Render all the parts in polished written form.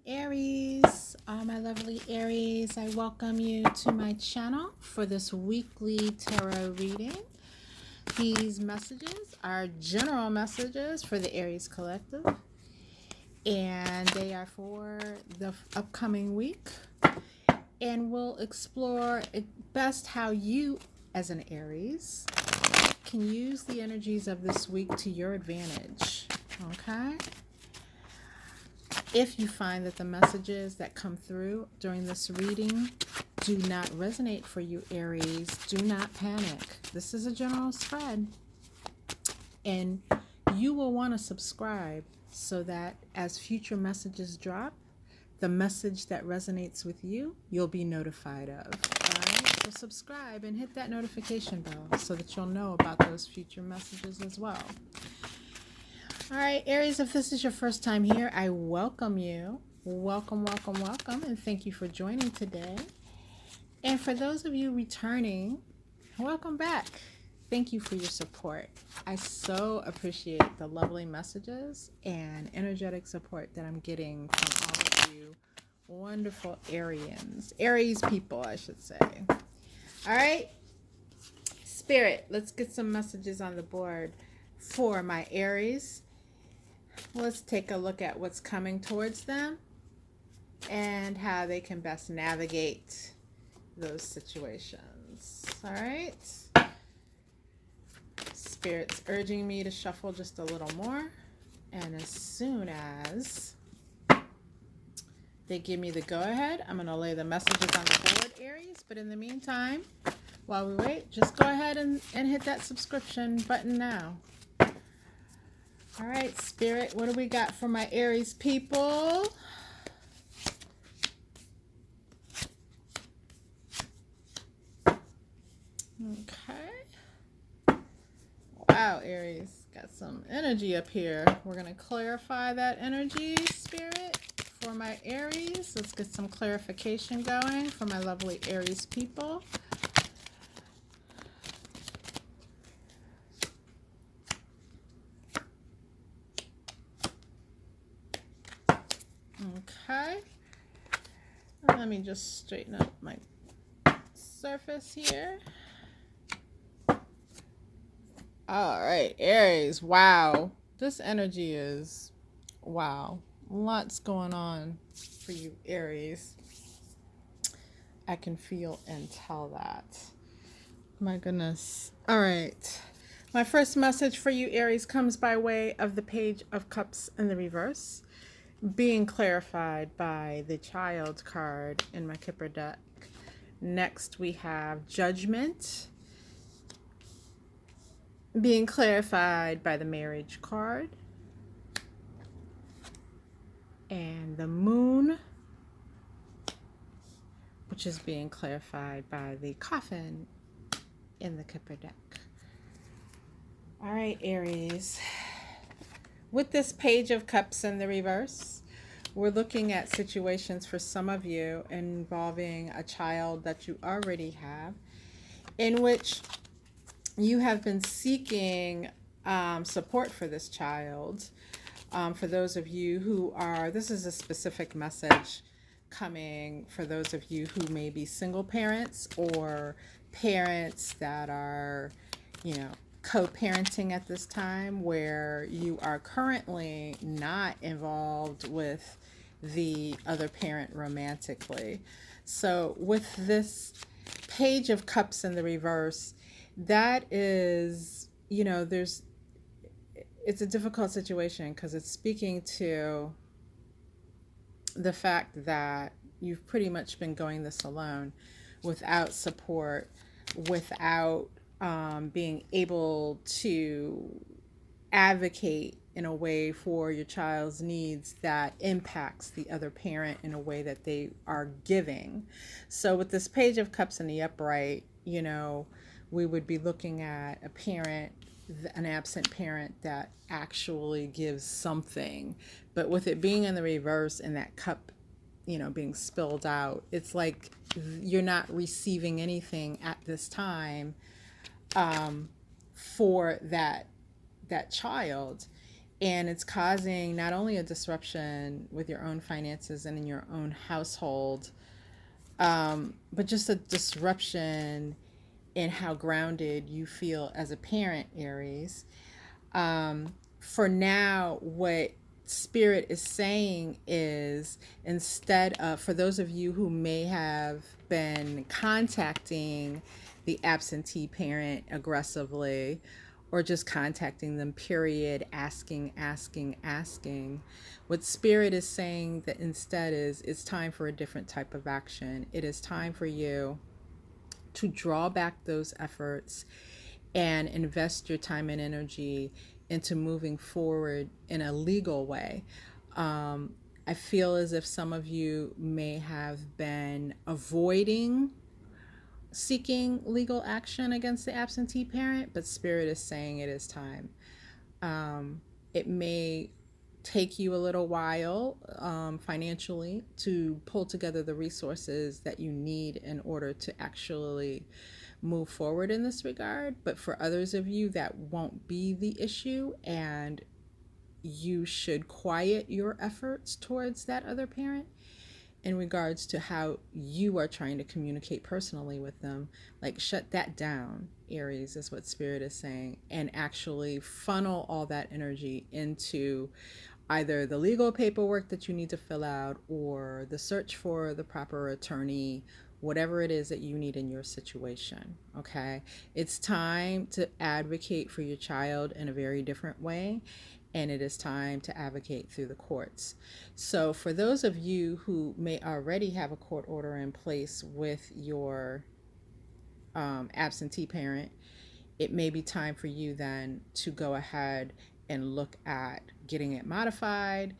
Aries, all my lovely Aries, I welcome you to my channel for this weekly tarot reading. These messages are general messages for the Aries collective, and they are for the upcoming week, and we'll explore best how you as an Aries can use the energies of this week to your advantage. Okay? If you find that the messages that come through during this reading do not resonate for you, Aries, do not panic. This is a general spread. And you will want to subscribe so that as future messages drop, the message that resonates with you, you'll be notified of. All right? So subscribe and hit that notification bell so that you'll know about those future messages as well. All right, Aries, if this is your first time here, I welcome you. Welcome, welcome, welcome, and thank you for joining today. And for those of you returning, welcome back. Thank you for your support. I so appreciate the lovely messages and energetic support that I'm getting from all of you wonderful Aries people, I should say. All right, Spirit, let's get some messages on the board for my Aries. Let's take a look at what's coming towards them and how they can best navigate those situations. All right. Spirit's urging me to shuffle just a little more. And as soon as they give me the go-ahead, I'm going to lay the messages on the board, Aries. But in the meantime, while we wait, just go ahead and hit that subscription button now. All right, Spirit, what do we got for my Aries people? Okay. Wow, Aries, got some energy up here. We're going to clarify that energy, Spirit, for my Aries. Let's get some clarification going for my lovely Aries people. Okay, let me just straighten up my surface here. All right, Aries, wow, this energy is, wow, lots going on for you, Aries. I can feel and tell that. My goodness. All right, my first message for you, Aries, comes by way of the Page of Cups in the reverse, being clarified by the Child card in my Kipper deck. Next, we have Judgment, being clarified by the Marriage card. And the Moon, which is being clarified by the Coffin in the Kipper deck. All right, Aries. With this Page of Cups in the reverse, we're looking at situations for some of you involving a child that you already have, in which you have been seeking support for this child. For those of you who are, this is a specific message coming for those of you who may be single parents or parents that are, co-parenting at this time, where you are currently not involved with the other parent romantically. So with this Page of Cups in the reverse, that is, it's a difficult situation because it's speaking to the fact that you've pretty much been going this alone, without support, without being able to advocate in a way for your child's needs that impacts the other parent in a way that they are giving. So with this Page of Cups in the upright, we would be looking at a parent, an absent parent that actually gives something. But with it being in the reverse and that cup, being spilled out, it's like you're not receiving anything at this time for that child. And it's causing not only a disruption with your own finances and in your own household, but just a disruption in how grounded you feel as a parent, Aries. For now, what Spirit is saying is, instead of, for those of you who may have been contacting the absentee parent aggressively, or just contacting them, period, asking, what Spirit is saying that instead is, it's time for a different type of action. It is time for you to draw back those efforts and invest your time and energy into moving forward in a legal way. I feel as if some of you may have been avoiding seeking legal action against the absentee parent, but Spirit is saying it is time. It may take you a little while financially to pull together the resources that you need in order to actually move forward in this regard. But for others of you, that won't be the issue, and you should quiet your efforts towards that other parent in regards to how you are trying to communicate personally with them. Like, shut that down, Aries, is what Spirit is saying, and actually funnel all that energy into either the legal paperwork that you need to fill out or the search for the proper attorney, whatever it is that you need in your situation. Okay, it's time to advocate for your child in a very different way, and it is time to advocate through the courts. So for those of you who may already have a court order in place with your absentee parent, it may be time for you then to go ahead and look at getting it modified,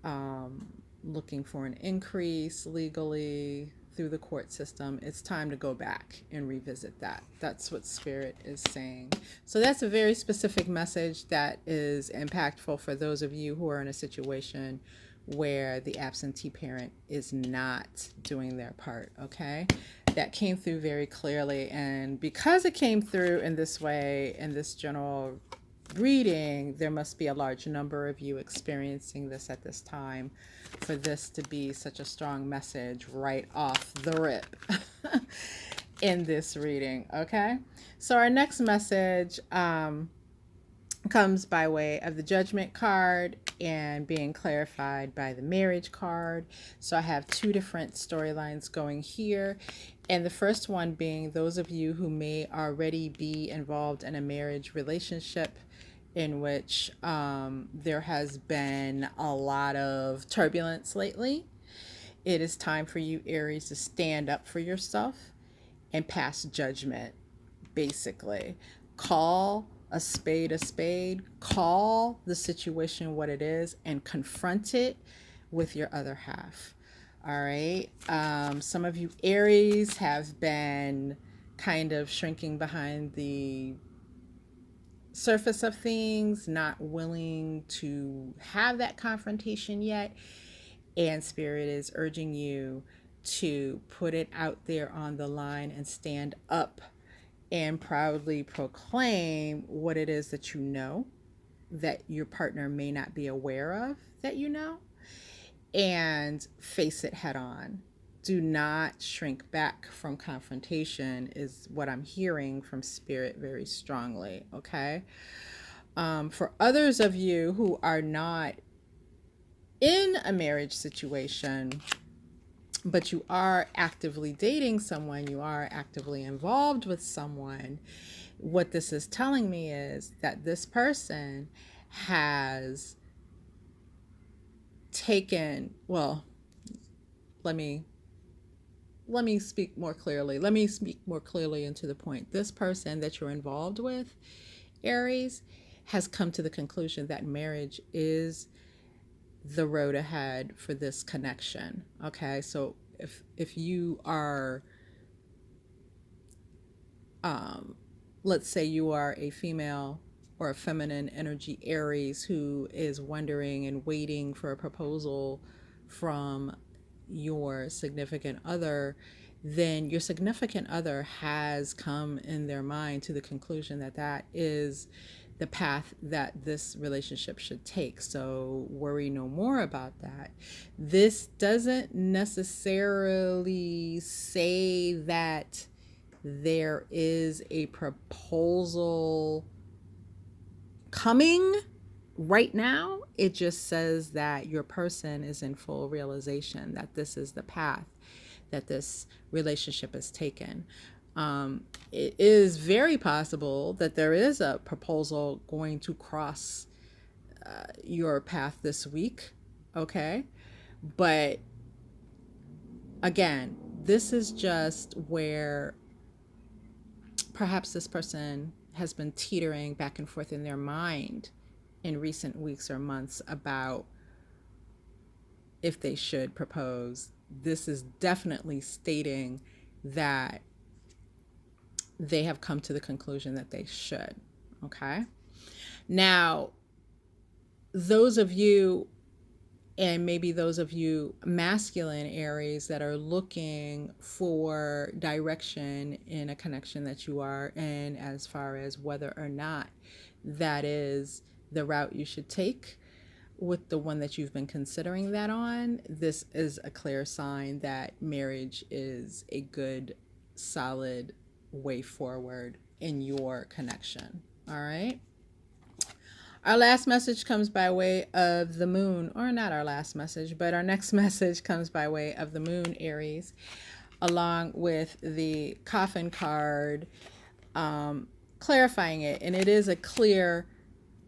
um, looking for an increase legally through the court system. It's time to go back and revisit that. That's what Spirit is saying. So that's a very specific message that is impactful for those of you who are in a situation where the absentee parent is not doing their part, okay? That came through very clearly. And because it came through in this way, in this general reading, there must be a large number of you experiencing this at this time for this to be such a strong message right off the rip in this reading, okay? So our next message comes by way of the Judgment card and being clarified by the Marriage card. So I have two different storylines going here. And the first one being those of you who may already be involved in a marriage relationship in which there has been a lot of turbulence lately. It is time for you, Aries, to stand up for yourself and pass judgment, basically. Call a spade, call the situation what it is, and confront it with your other half. All right. Some of you, Aries, have been kind of shrinking behind the surface of things, not willing to have that confrontation yet. And Spirit is urging you to put it out there on the line and stand up and proudly proclaim what it is that you know that your partner may not be aware of that you know, and face it head on. Do not shrink back from confrontation, is what I'm hearing from Spirit very strongly, okay? For others of you who are not in a marriage situation, but you are actively dating someone, you are actively involved with someone, what this is telling me is that this person has taken, well, let me speak more clearly. Let me speak more clearly into the point. This person that you're involved with, Aries, has come to the conclusion that marriage is the road ahead for this connection. Okay, so if you are, let's say you are a female or a feminine energy Aries who is wondering and waiting for a proposal from your significant other, then your significant other has come in their mind to the conclusion that that is the path that this relationship should take. So worry no more about that. This doesn't necessarily say that there is a proposal coming right now. It just says that your person is in full realization that this is the path that this relationship is taken. It is very possible that there is a proposal going to cross your path this week, okay? But again, this is just where perhaps this person has been teetering back and forth in their mind in recent weeks or months about if they should propose. This is definitely stating that they have come to the conclusion that they should. Okay. Now, those of you, and maybe those of you masculine Aries that are looking for direction in a connection that you are in, as far as whether or not that is the route you should take with the one that you've been considering that on, this is a clear sign that marriage is a good, solid way forward in your connection. All right. Our last message comes by way of the moon, or not our last message, but our next message comes by way of the moon, Aries, along with the coffin card, clarifying it. And it is a clear,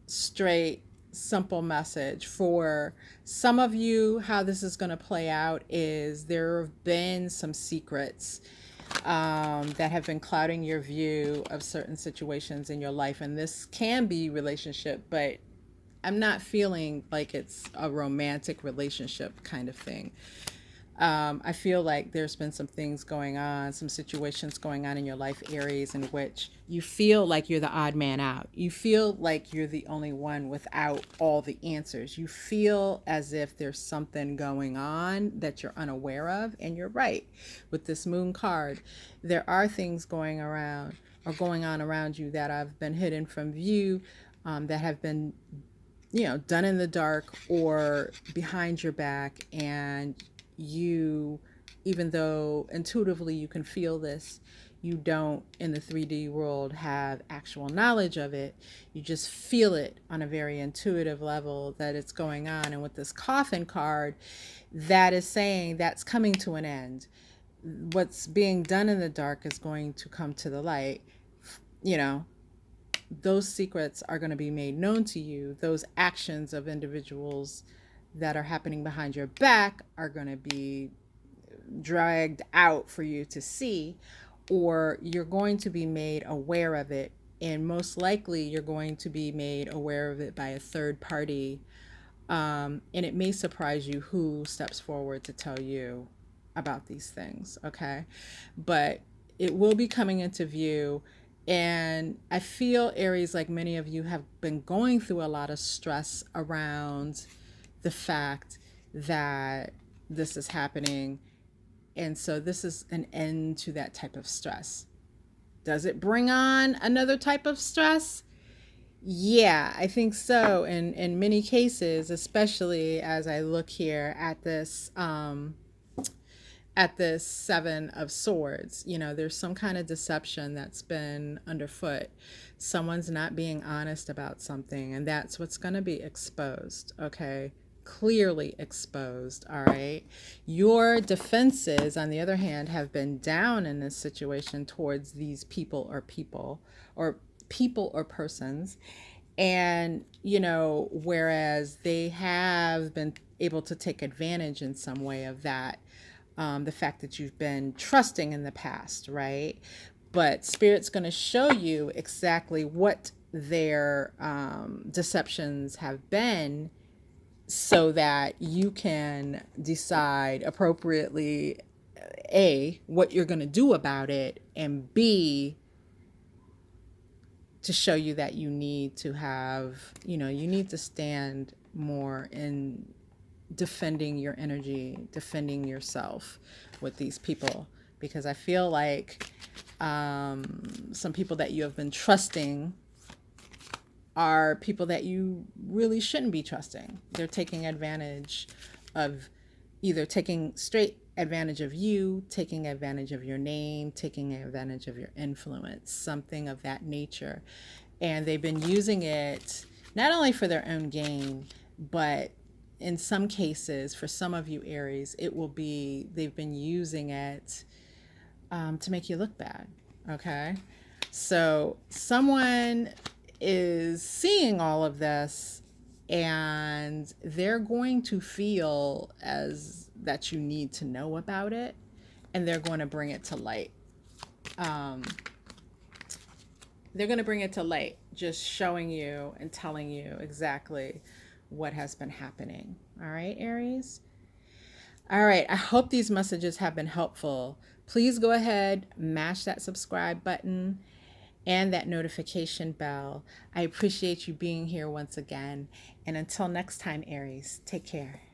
straight, simple message. For some of you, how this is going to play out is there have been some secrets that have been clouding your view of certain situations in your life. And this can be relationship, but I'm not feeling like it's a romantic relationship kind of thing. I feel like there's been some things going on, some situations going on in your life, Aries, in which you feel like you're the odd man out. You feel like you're the only one without all the answers. You feel as if there's something going on that you're unaware of. And you're right. With this moon card, there are things going around or going on around you that have been hidden from view, that have been, done in the dark or behind your back. And you, even though intuitively you can feel this, you don't in the 3D world have actual knowledge of it. You just feel it on a very intuitive level that it's going on. And with this coffin card, that is saying that's coming to an end. What's being done in the dark is going to come to the light. Those secrets are going to be made known to you. Those actions of individuals that are happening behind your back are going to be dragged out for you to see, or you're going to be made aware of it. And most likely you're going to be made aware of it by a third party. And it may surprise you who steps forward to tell you about these things. Okay. But it will be coming into view. And I feel, Aries, like many of you have been going through a lot of stress around the fact that this is happening. And so this is an end to that type of stress. Does it bring on another type of stress? Yeah, I think so. In many cases, especially as I look here at this Seven of Swords, there's some kind of deception that's been underfoot. Someone's not being honest about something, and that's what's going to be exposed. Okay. Clearly exposed. All right. Your defenses, on the other hand, have been down in this situation towards these people or persons. And, whereas they have been able to take advantage in some way of that, the fact that you've been trusting in the past, right? But Spirit's going to show you exactly what their deceptions have been, so that you can decide appropriately, A, what you're going to do about it, and B, to show you that you need to have, you need to stand more in defending your energy, defending yourself with these people. Because I feel like some people that you have been trusting are people that you really shouldn't be trusting. They're taking advantage of, either taking straight advantage of you, taking advantage of your name, taking advantage of your influence, something of that nature. And they've been using it not only for their own gain, but in some cases, for some of you Aries, it will be they've been using it to make you look bad. Okay. So someone is seeing all of this, and they're going to feel as that you need to know about it, and they're going to bring it to light. Um, they're going to bring it to light, just showing you and telling you exactly what has been happening. All right, Aries? All right, I hope these messages have been helpful. Please go ahead, mash that subscribe button and that notification bell. I appreciate you being here once again. And until next time, Aries, take care.